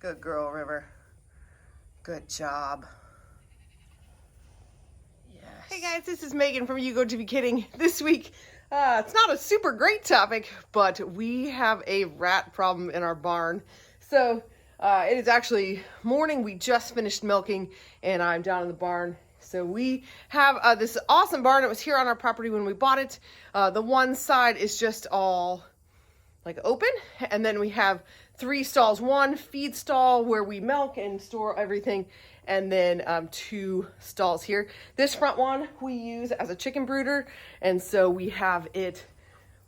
Good girl, River. Good job. Yes. Hey guys, this is Megan from You Go to Be Kidding. This week, it's not a super great topic, but we have a rat problem in our barn. So it is actually morning. We just finished milking and I'm down in the barn. So we have this awesome barn. It was here on our property when we bought it. The one side is just all like open, and then we have 3 stalls. One feed stall where we milk and store everything, and then 2 stalls here. This front one we use as a chicken brooder, and so we have it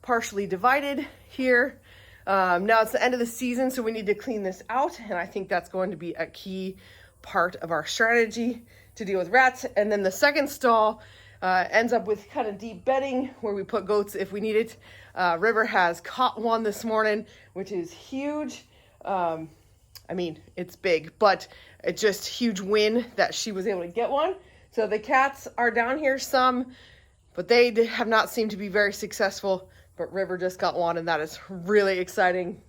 partially divided here. Now it's the end of the season, so we need to clean this out, and I think that's going to be a key part of our strategy to deal with rats. And then the second stall ends up with kind of deep bedding where we put goats if we need it. River has caught one this morning, which is huge. I mean, it's big, but it's just huge win that she was able to get one. So the cats are down here some, but they have not seemed to be very successful. But River just got one, and that is really exciting.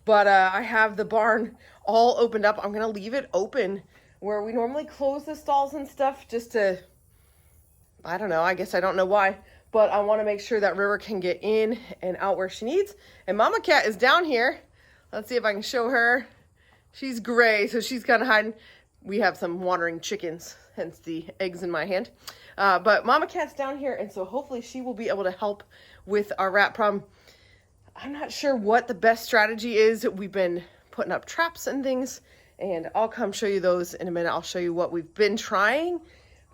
But I have the barn all opened up. I'm going to leave it open where we normally close the stalls and stuff just to, I don't know, I guess I don't know why. But I want to make sure that River can get in and out where she needs. And Mama Cat is down here. Let's see if I can show her. She's gray, so she's kind of hiding. We have some wandering chickens, hence the eggs in my hand. But Mama Cat's down here, and so hopefully she will be able to help with our rat problem. I'm not sure what the best strategy is. We've been putting up traps and things, and I'll come show you those in a minute. I'll show you what we've been trying.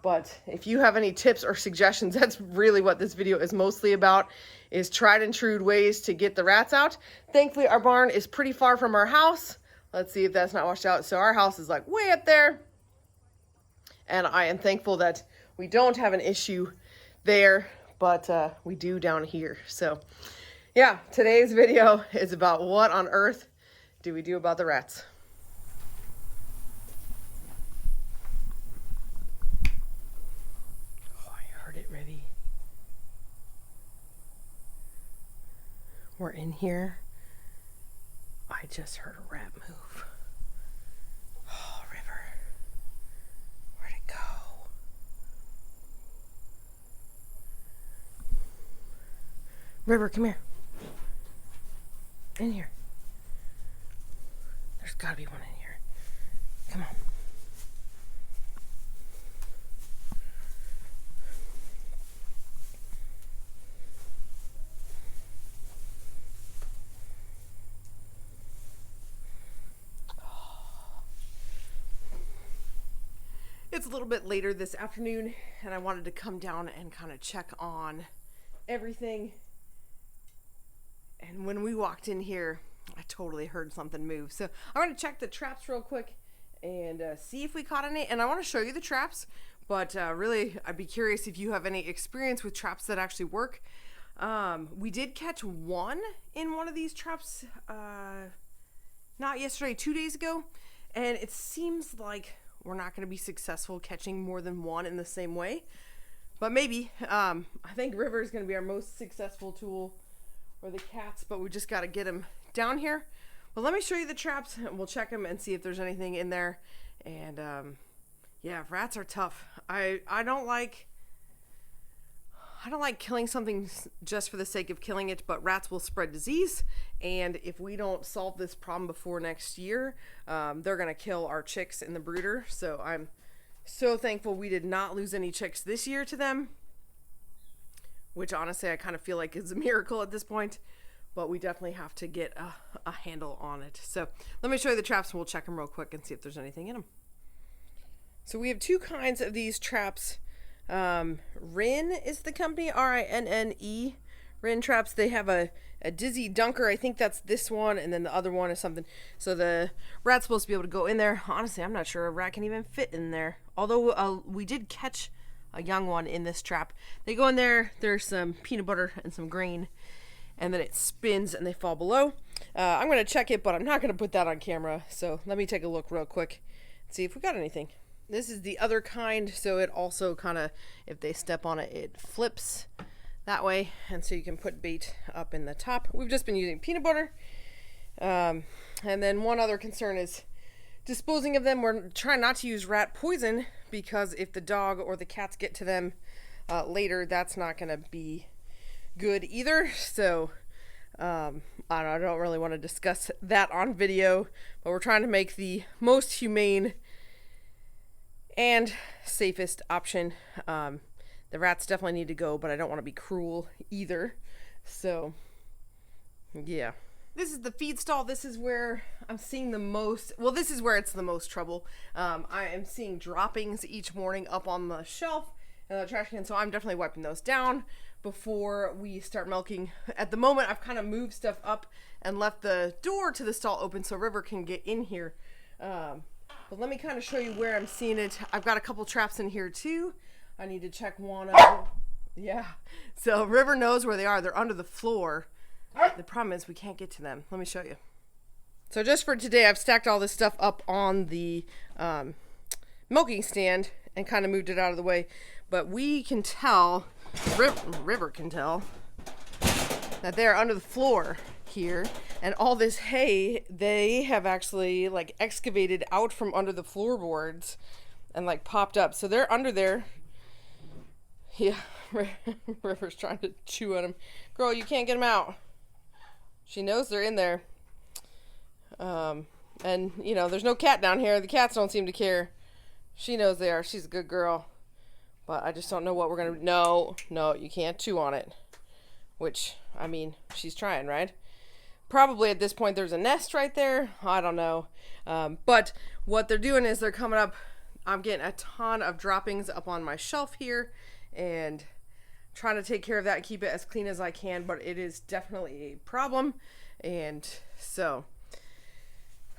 But if you have any tips or suggestions, that's really what this video is mostly about, is tried and true ways to get the rats out. Thankfully, our barn is pretty far from our house. Let's see if that's not washed out. So our house is like way up there. And I am thankful that we don't have an issue there, but we do down here. So yeah, today's video is about what on earth do we do about the rats. We're in here. I just heard a rat move. Oh, River. Where'd it go? River, come here. In here. There's gotta be one in here. Come on. It's a little bit later this afternoon, and I wanted to come down and kind of check on everything. And when we walked in here, I totally heard something move. So I'm going to check the traps real quick and see if we caught any. And I want to show you the traps, but really, I'd be curious if you have any experience with traps that actually work. We did catch one in one of these traps, not yesterday, 2 days ago. And it seems like we're not going to be successful catching more than one in the same way, but maybe. I think River is going to be our most successful tool, or the cats, but we just got to get them down here. Well, let me show you the traps, and we'll check them and see if there's anything in there. And yeah, rats are tough. I don't like killing something just for the sake of killing it, but rats will spread disease, and if we don't solve this problem before next year, they're gonna kill our chicks in the brooder. So I'm so thankful we did not lose any chicks this year to them, which honestly I kind of feel like is a miracle at this point, but we definitely have to get a handle on it. So let me show you the traps, and we'll check them real quick and see if there's anything in them. So we have 2 kinds of these traps. Rin is the company, R-I-N-N-E, Rin traps. They have a Dizzy Dunker. I think that's this one, and then the other one is something. So the rat's supposed to be able to go in there. Honestly, I'm not sure a rat can even fit in there. Although we did catch a young one in this trap. They go in there, there's some peanut butter and some grain, and then it spins and they fall below. I'm going to check it, but I'm not going to put that on camera. So let me take a look real quick and see if we got anything. This is the other kind, so it also kind of, if they step on it, it flips that way, and so you can put bait up in the top. We've just been using peanut butter And then one other concern is disposing of them. We're trying not to use rat poison because if the dog or the cats get to them later, that's not going to be good either. So I don't really want to discuss that on video, but we're trying to make the most humane and safest option. The rats definitely need to go, but I don't want to be cruel either. So yeah. This is the feed stall. This is where I'm seeing the most, well, this is where it's the most trouble. I am seeing droppings each morning up on the shelf and the trash can, so I'm definitely wiping those down before we start milking. At the moment, I've kind of moved stuff up and left the door to the stall open so River can get in here. But let me kind of show you where I'm seeing it. I've got a couple traps in here too. I need to check one of them. Yeah, so River knows where they are. They're under the floor. The problem is we can't get to them. Let me show you. So just for today, I've stacked all this stuff up on the milking stand and kind of moved it out of the way. But we can tell, River can tell, that they're under the floor here. And all this hay, they have actually like excavated out from under the floorboards and like popped up. So they're under there. Yeah, River's trying to chew on them. Girl, you can't get them out. She knows they're in there. And, you know, there's no cat down here. The cats don't seem to care. She knows they are. She's a good girl. But I just don't know what we're going to... No, you can't chew on it. Which, I mean, she's trying, right? Probably at this point there's a nest right there. I don't know. But what they're doing is they're coming up. I'm getting a ton of droppings up on my shelf here. And trying to take care of that and keep it as clean as I can, but it is definitely a problem. And so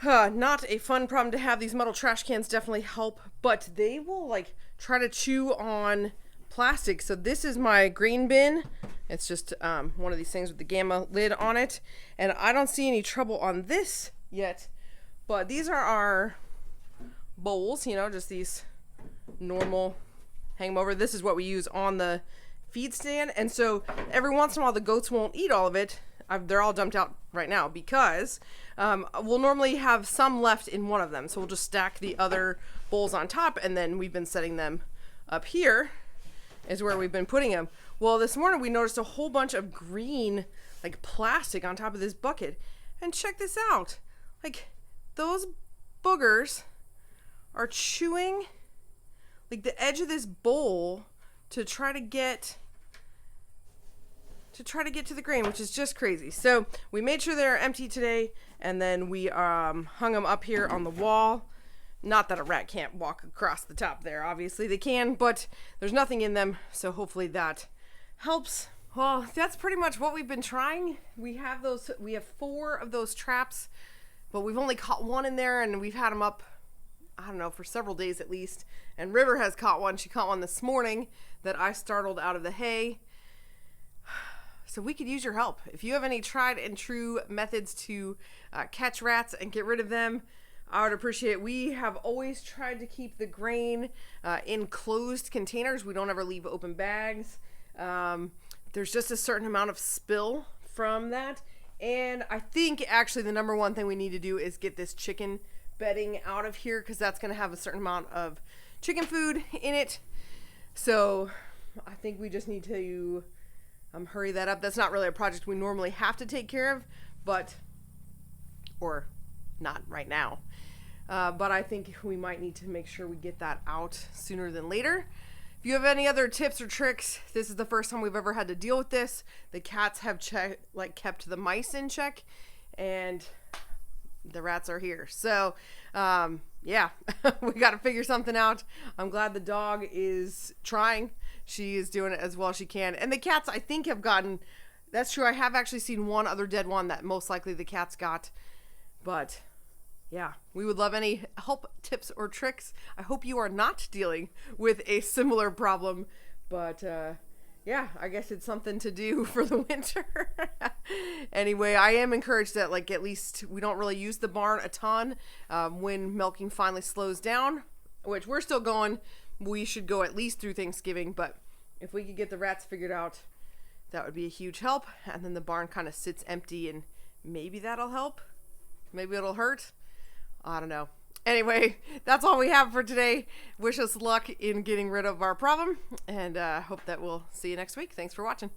not a fun problem to have. These metal trash cans definitely help, but they will like try to chew on plastic. So this is my green bin. It's just one of these things with the Gamma lid on it, and I don't see any trouble on this yet, but these are our bowls, you know, just these normal hang them over. This is what we use on the feed stand, and so every once in a while the goats won't eat all of it. They're all dumped out right now because we'll normally have some left in one of them, so we'll just stack the other bowls on top, and then we've been setting them up here is where we've been putting them. Well, this morning we noticed a whole bunch of green like plastic on top of this bucket, and check this out, like those boogers are chewing like the edge of this bowl to try to get to the grain, which is just crazy. So we made sure they're empty today, and then we hung them up here on the wall. Not that a rat can't walk across the top there, obviously they can, but there's nothing in them, so hopefully that helps. Well, that's pretty much what we've been trying. We have 4 of those traps, but we've only caught one in there, and we've had them up, I don't know, for several days at least. And River has caught one. She caught one this morning that I startled out of the hay. So we could use your help. If you have any tried and true methods to catch rats and get rid of them, I would appreciate it. We have always tried to keep the grain in closed containers. We don't ever leave open bags. There's just a certain amount of spill from that. And I think actually the number one thing we need to do is get this chicken bedding out of here, because that's going to have a certain amount of chicken food in it. So I think we just need to hurry that up. That's not really a project we normally have to take care of, or not right now. But I think we might need to make sure we get that out sooner than later. If you have any other tips or tricks, this is the first time we've ever had to deal with this. The cats have kept the mice in check, and the rats are here. So yeah, we got to figure something out. I'm glad the dog is trying. She is doing it as well as she can. And the cats, I think, have gotten, that's true. I have actually seen one other dead one that most likely the cats got. But yeah, we would love any help, tips, or tricks. I hope you are not dealing with a similar problem. But yeah, I guess it's something to do for the winter. Anyway, I am encouraged that at least we don't really use the barn a ton. When milking finally slows down, which we're still going, we should go at least through Thanksgiving. But if we could get the rats figured out, that would be a huge help. And then the barn kind of sits empty, and maybe that'll help. Maybe it'll hurt. I don't know. Anyway, that's all we have for today. Wish us luck in getting rid of our problem, and hope that we'll see you next week. Thanks for watching.